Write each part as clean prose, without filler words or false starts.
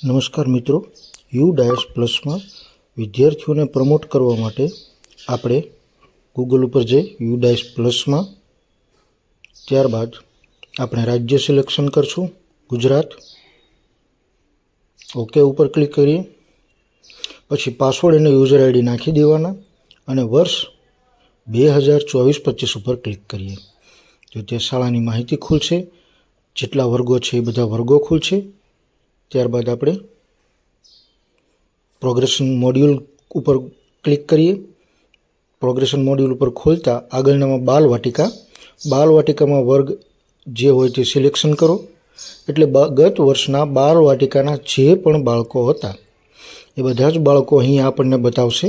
નમસ્કાર મિત્રો, યુડાયસ પ્લસમાં વિદ્યાર્થીઓને પ્રમોટ કરવા માટે આપણે ગૂગલ ઉપર જઈ યુડાયસ પ્લસમાં, ત્યારબાદ આપણે રાજ્ય સિલેક્શન કરશું ગુજરાત, ઓકે ઉપર ક્લિક કરીએ. પછી પાસવર્ડ અને યુઝર આઈડી નાખી દેવાના અને વર્ષ 2024-25 ઉપર ક્લિક કરીએ તો તે શાળાની માહિતી ખુલશે. જેટલા વર્ગો છે એ બધા વર્ગો ખુલશે. ત્યારબાદ આપણે પ્રોગ્રેશન મોડ્યુલ ઉપર ક્લિક કરીએ. પ્રોગ્રેશન મોડ્યુલ ઉપર ખોલતા આગળનામાં બાલવાટિકામાં વર્ગ જે હોય તે સિલેક્શન કરો. એટલે ગત વર્ષના બાલવાટિકાના જે પણ બાળકો હતા એ બધા જ બાળકો અહીં આપણને બતાવશે.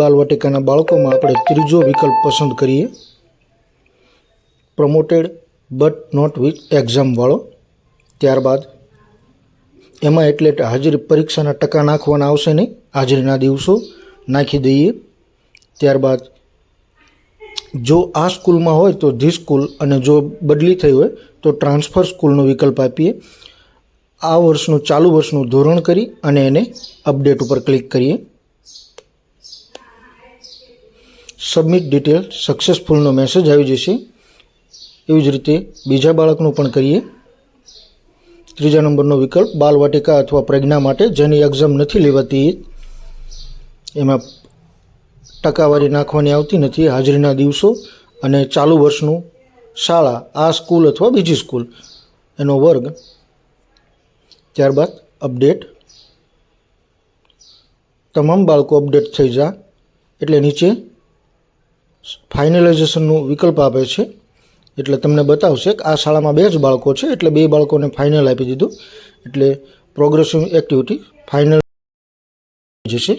બાલવાટિકાના બાળકોમાં આપણે ત્રીજો વિકલ્પ પસંદ કરીએ, promoted but not with exam વાળો. ત્યારબાદ એમાં એટલે હાજરી પરીક્ષાના ટકા નાખવાના આવશે નહીં, હાજરીના દિવસો નાખી દઈએ. ત્યારબાદ જો આ સ્કૂલમાં હોય તો ધી સ્કૂલ, અને જો બદલી થઈ હોય તો ટ્રાન્સફર સ્કૂલનો વિકલ્પ આપીએ. આ વર્ષનું ચાલુ વર્ષનું ધોરણ કરી અને એને અપડેટ ઉપર ક્લિક કરીએ. સબમિટ ડિટેલ સક્સેસફુલનો મેસેજ આવી જશે. એવી જ રીતે બીજા બાળકનું પણ કરીએ. ત્રીજા નંબરનો વિકલ્પ બાલવાટિકા અથવા પ્રજ્ઞા માટે જેની એક્ઝામ નથી લેવાતી, એમાં ટકાવારી નાખવાની આવતી નથી, હાજરીના દિવસો અને ચાલુ વર્ષનું શાળા, આ સ્કૂલ અથવા બીજી સ્કૂલ, એનો વર્ગ. ત્યારબાદ અપડેટ. તમામ બાળકો અપડેટ થઈ જાય એટલે નીચે ફાઇનલાઇઝેશનનું વિકલ્પ આપે છે. એટલે તમને બતાવશે કે આ શાળામાં 2 જ બાળકો છે, એટલે 2 બાળકોને ફાઇનલ આપી દીધું, એટલે પ્રોગ્રેસિવ એક્ટિવિટી ફાઇનલ જશે.